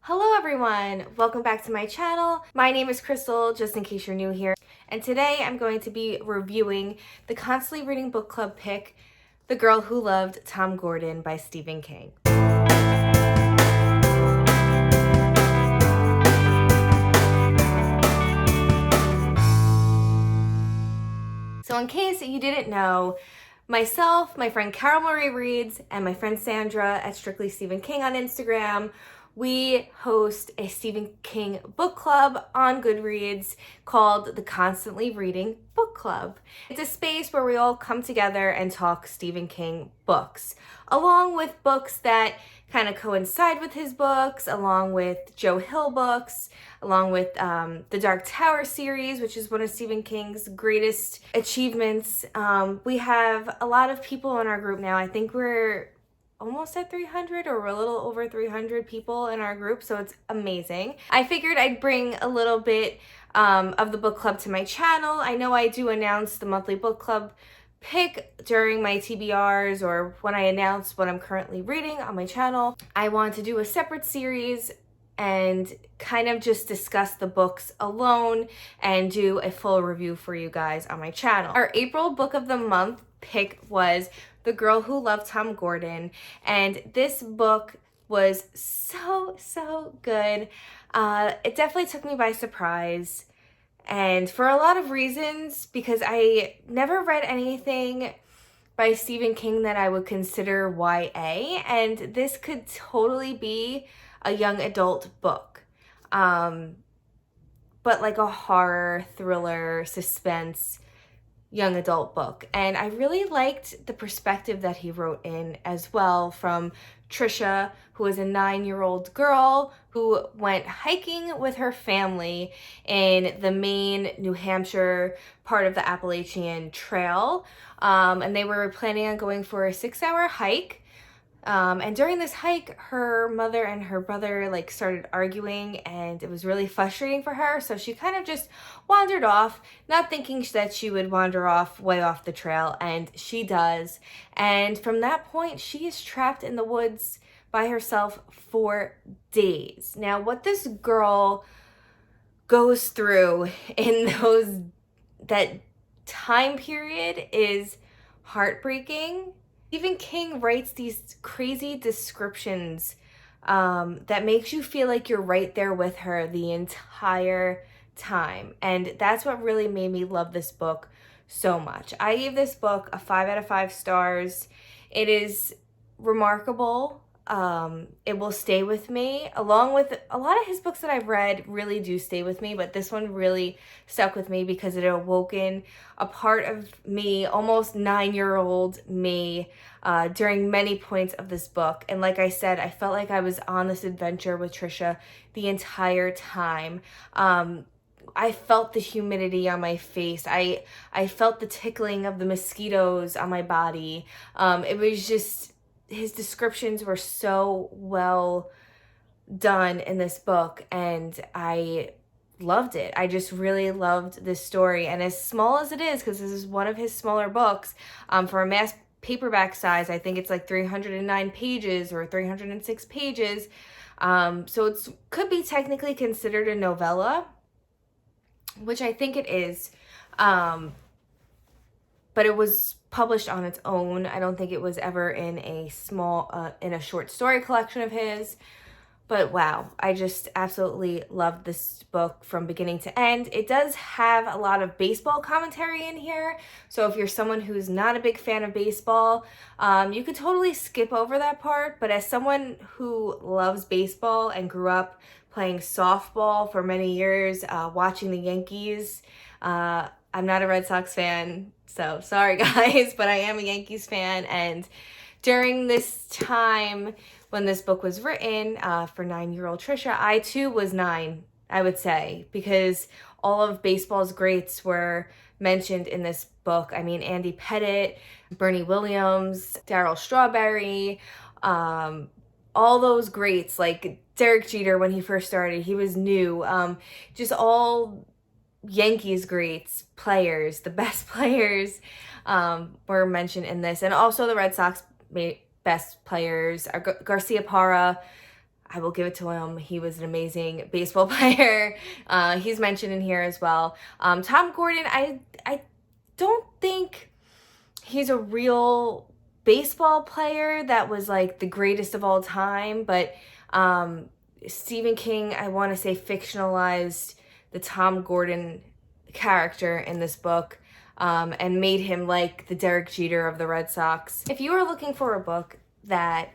Hello everyone, welcome back to my channel. My name is Crystal, just in case you're new here. And today I'm going to be reviewing the Constantly Reading Book Club pick, The Girl Who Loved Tom Gordon by Stephen King. So in case you didn't know, myself, my friend Carol Marie Reads, and my friend Sandra at Strictly Stephen King on Instagram, we host a Stephen King book club on Goodreads called the Constantly Reading Book Club. It's a space where we all come together and talk Stephen King books, along with books that kind of coincide with his books, along with Joe Hill books, along with the Dark Tower series, which is one of Stephen King's greatest achievements. We have a lot of people in our group now. I think we're almost at 300, or we're a little over 300 people in our group, so it's amazing. I figured I'd bring a little bit of the book club to my channel. I know I do announce the monthly book club pick during my TBRs or when I announce what I'm currently reading on my channel. I want to do a separate series and kind of just discuss the books alone and do a full review for you guys on my channel. Our April book of the month pick was The Girl Who Loved Tom Gordon, and this book was so good. It definitely took me by surprise, and for a lot of reasons, because I never read anything by Stephen King that I would consider YA, and this could totally be a young adult book, but like a horror, thriller, suspense young adult book. And I really liked the perspective that he wrote in as well, from Trisha, who is a 9-year-old girl who went hiking with her family in the Maine, New Hampshire part of the Appalachian Trail. And they were planning on going for a 6-hour hike. And during this hike, her mother and her brother started arguing, and it was really frustrating for her. So she kind of just wandered off, not thinking that she would wander off way off the trail, and she does. And from that point, she is trapped in the woods by herself for days. Now, what this girl goes through in that time period is heartbreaking. Stephen King writes these crazy descriptions that makes you feel like you're right there with her the entire time. And that's what really made me love this book so much. I gave this book a 5 out of 5 stars. It is remarkable. It will stay with me, along with a lot of his books that I've read really do stay with me, but this one really stuck with me because it awoken a part of me, almost 9-year-old me, during many points of this book. And like I said, I felt like I was on this adventure with Trisha the entire time. I felt the humidity on my face. I felt the tickling of the mosquitoes on my body. It was just, his descriptions were so well done in this book, and I loved it. I just really loved this story. And as small as it is, because this is one of his smaller books, for a mass paperback size, I think it's like 309 pages or 306 pages. So it could be technically considered a novella, which I think it is. But it was published on its own. I don't think it was ever in a short story collection of his. But wow, I just absolutely loved this book from beginning to end. It does have a lot of baseball commentary in here. So if you're someone who's not a big fan of baseball, you could totally skip over that part. But as someone who loves baseball and grew up playing softball for many years, watching the Yankees, I'm not a Red Sox fan, so sorry guys, but I am a Yankees fan. And during this time when this book was written, for 9-year-old Trisha, I too was 9, I would say, because all of baseball's greats were mentioned in this book. I mean, Andy Pettitte, Bernie Williams, Darryl Strawberry, all those greats, like Derek Jeter when he first started, he was new. Just all Yankees greats, players, the best players were mentioned in this. And also the Red Sox best players, Garcia Parra, I will give it to him. He was an amazing baseball player. He's mentioned in here as well. Tom Gordon, I don't think he's a real baseball player that was like the greatest of all time, but Stephen King, I want to say, fictionalized the Tom Gordon character in this book, and made him like the Derek Jeter of the Red Sox. If you are looking for a book that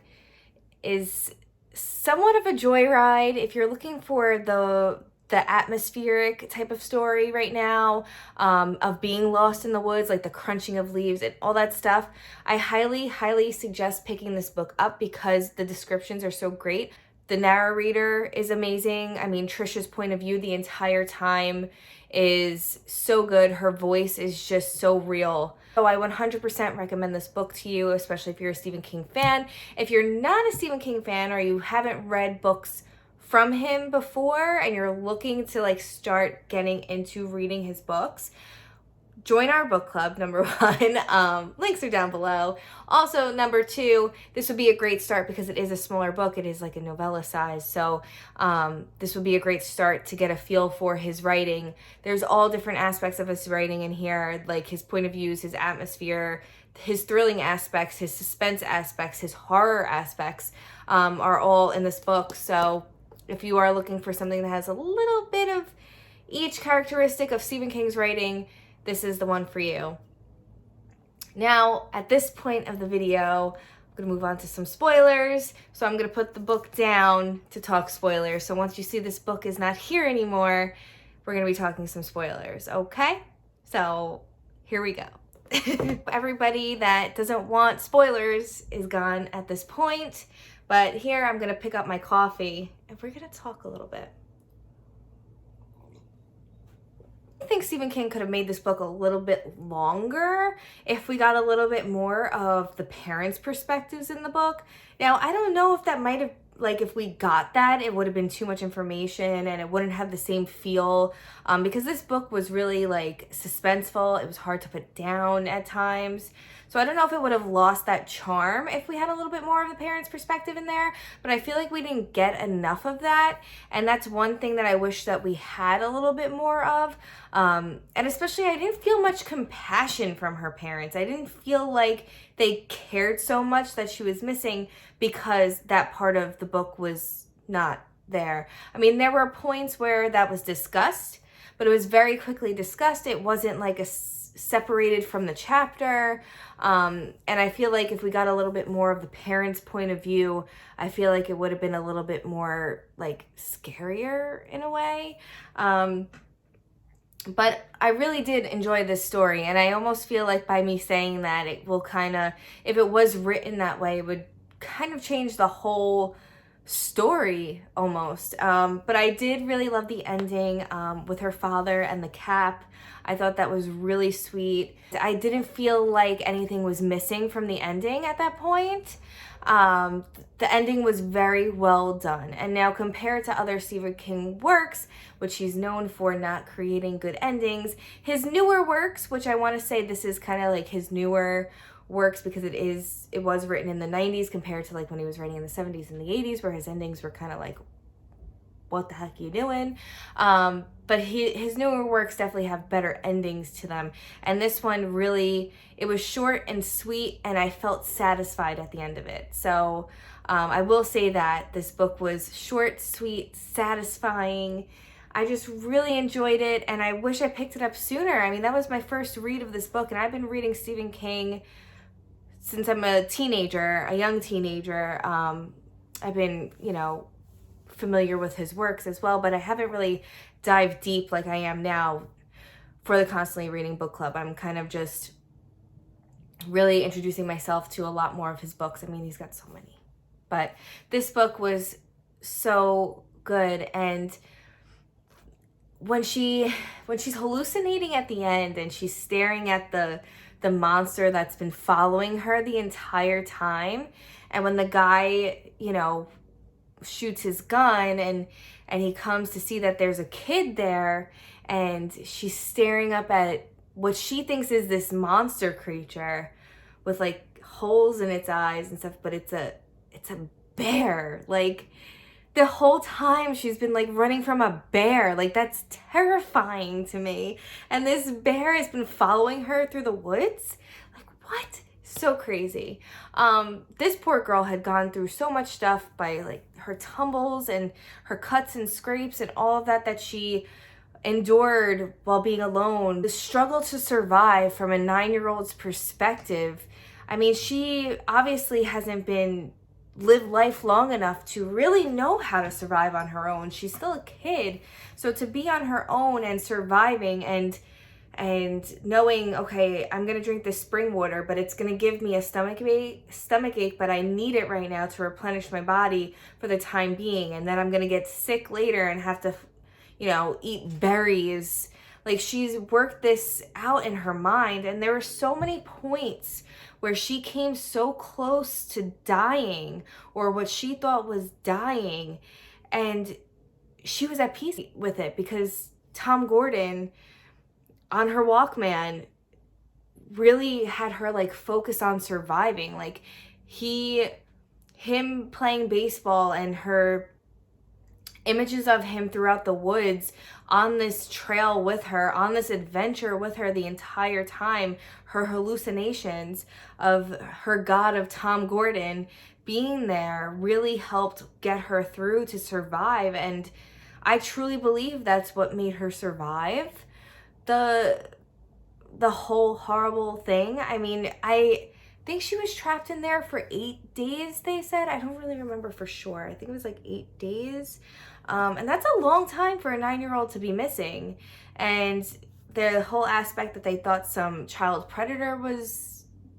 is somewhat of a joyride, if you're looking for the atmospheric type of story right now, of being lost in the woods, like the crunching of leaves and all that stuff, I highly suggest picking this book up because the descriptions are so great. The narrator is amazing. I mean, Trisha's point of view the entire time is so good. Her voice is just so real. So I 100% recommend this book to you, especially if you're a Stephen King fan. If you're not a Stephen King fan or you haven't read books from him before and you're looking to like start getting into reading his books, join our book club, number one. Links are down below. Also, number two, this would be a great start because it is a smaller book. It is like a novella size. So this would be a great start to get a feel for his writing. There's all different aspects of his writing in here, like his point of views, his atmosphere, his thrilling aspects, his suspense aspects, his horror aspects are all in this book. So if you are looking for something that has a little bit of each characteristic of Stephen King's writing, this is the one for you. Now, at this point of the video, I'm going to move on to some spoilers. So I'm going to put the book down to talk spoilers. So once you see this book is not here anymore, we're going to be talking some spoilers, okay? So here we go. Everybody that doesn't want spoilers is gone at this point. But here I'm going to pick up my coffee and we're going to talk a little bit. I think Stephen King could have made this book a little bit longer if we got a little bit more of the parents' perspectives in the book. Now, I don't know if that might have, like, if we got that, it would have been too much information and it wouldn't have the same feel, because this book was really, like, suspenseful. It was hard to put down at times. So I don't know if it would have lost that charm if we had a little bit more of the parents' perspective in there, but I feel like we didn't get enough of that, and that's one thing that I wish that we had a little bit more of. And especially, I didn't feel much compassion from her parents. I didn't feel like they cared so much that she was missing because that part of the book was not there. I mean, there were points where that was discussed, but it was very quickly discussed. It wasn't like separated from the chapter. And I feel like if we got a little bit more of the parents' point of view, I feel like it would have been a little bit more like scarier in a way. But I really did enjoy this story, and I almost feel like by me saying that, it will kind of, if it was written that way, it would kind of change the whole story almost. But I did really love the ending with her father and the cap. I thought that was really sweet. I didn't feel like anything was missing from the ending at that point. The ending was very well done. And now compared to other Stephen King works, which he's known for not creating good endings, his newer works, which I want to say this is kind of like his newer works because it was written in the 90s compared to like when he was writing in the 70s and the 80s where his endings were kind of like, what the heck are you doing? But his newer works definitely have better endings to them. And this one really, it was short and sweet, and I felt satisfied at the end of it. So I will say that this book was short, sweet, satisfying. I just really enjoyed it, and I wish I picked it up sooner. I mean, that was my first read of this book, and I've been reading Stephen King since I'm a teenager, a young teenager. I've been, familiar with his works as well, but I haven't really dived deep like I am now for the Constantly Reading Book Club. I'm kind of just really introducing myself to a lot more of his books. I mean, he's got so many. But this book was so good, and when she's hallucinating at the end and she's staring at the monster that's been following her the entire time, and when the guy, shoots his gun and he comes to see that there's a kid there, and she's staring up at what she thinks is this monster creature with like holes in its eyes and stuff, but it's a bear. Like, the whole time she's been like running from a bear. Like, that's terrifying to me. And this bear has been following her through the woods. Like, what? So crazy. This poor girl had gone through so much stuff by like her tumbles and her cuts and scrapes and all of that she endured while being alone. The struggle to survive from a 9-year-old's perspective. I mean, she obviously hasn't been lived life long enough to really know how to survive on her own. She's still a kid. So to be on her own and surviving and knowing, okay, I'm gonna drink this spring water, but it's gonna give me a stomach ache, but I need it right now to replenish my body for the time being, and then I'm gonna get sick later and have to, you know, eat berries. Like, she's worked this out in her mind, and there were so many points where she came so close to dying, or what she thought was dying, and she was at peace with it because Tom Gordon on her Walkman really had her like focus on surviving. Like, him playing baseball and her images of him throughout the woods on this trail with her, on this adventure with her the entire time, her hallucinations of her god of Tom Gordon being there really helped get her through to survive. And I truly believe that's what made her survive the whole horrible thing. I mean, I think she was trapped in there for 8 days, they said. I don't really remember for sure. I think it was like 8 days. And that's a long time for a 9-year-old to be missing. And the whole aspect that they thought some child predator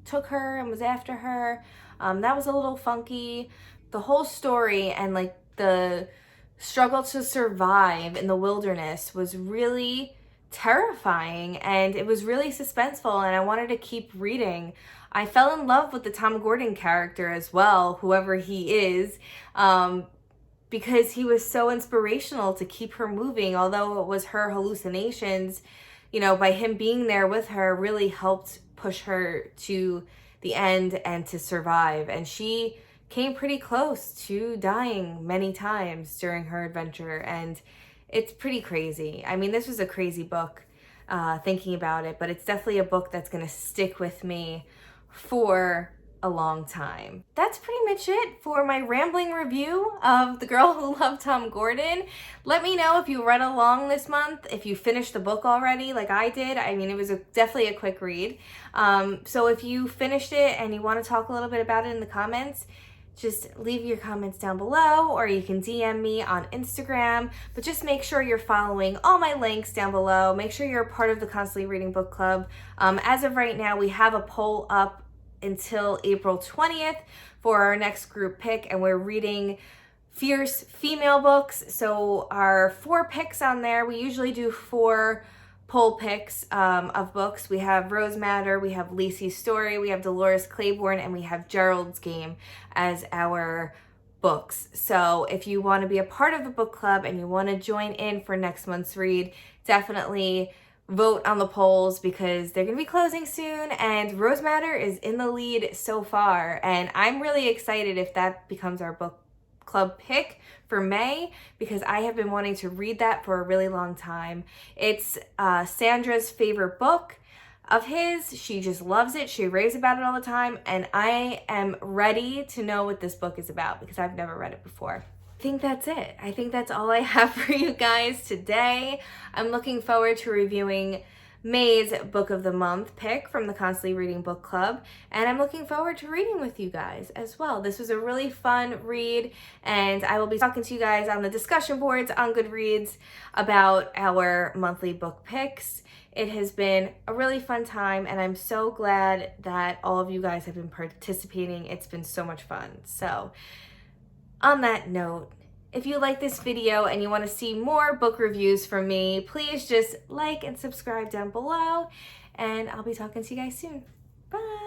took her and was after her, that was a little funky. The whole story and like the struggle to survive in the wilderness was really terrifying, and it was really suspenseful, and I wanted to keep reading. I fell in love with the Tom Gordon character as well, whoever he is, because he was so inspirational to keep her moving. Although it was her hallucinations, you know, by him being there with her really helped push her to the end and to survive. And she came pretty close to dying many times during her adventure, and it's pretty crazy. I mean, this was a crazy book, thinking about it, but it's definitely a book that's gonna stick with me for a long time. That's pretty much it for my rambling review of The Girl Who Loved Tom Gordon. Let me know if you read along this month, if you finished the book already like I did. I mean, it was definitely a quick read. So if you finished it and you want to talk a little bit about it in the comments, just leave your comments down below, or you can DM me on Instagram. But just make sure you're following all my links down below. Make sure you're a part of the Constantly Reading Book Club. As of right now, we have a poll up until April 20th for our next group pick, and we're reading fierce female books. So our 4 picks on there, we usually do 4 poll picks of books. We have Rose Madder, we have Lacey's Story, we have Dolores Claiborne, and we have Gerald's Game as our books. So if you want to be a part of the book club and you want to join in for next month's read, definitely vote on the polls because they're going to be closing soon, and Rose Madder is in the lead so far, and I'm really excited if that becomes our book club pick for May, because I have been wanting to read that for a really long time. It's Sandra's favorite book of his. She just loves it. She raves about it all the time, and I am ready to know what this book is about because I've never read it before. I think that's it. I think that's all I have for you guys today. I'm looking forward to reviewing May's Book of the Month pick from the Constantly Reading Book Club, and I'm looking forward to reading with you guys as well. This was a really fun read, and I will be talking to you guys on the discussion boards on Goodreads about our monthly book picks. It has been a really fun time, and I'm so glad that all of you guys have been participating. It's been so much fun. So on that note, if you like this video and you want to see more book reviews from me, please just like and subscribe down below, and I'll be talking to you guys soon. Bye!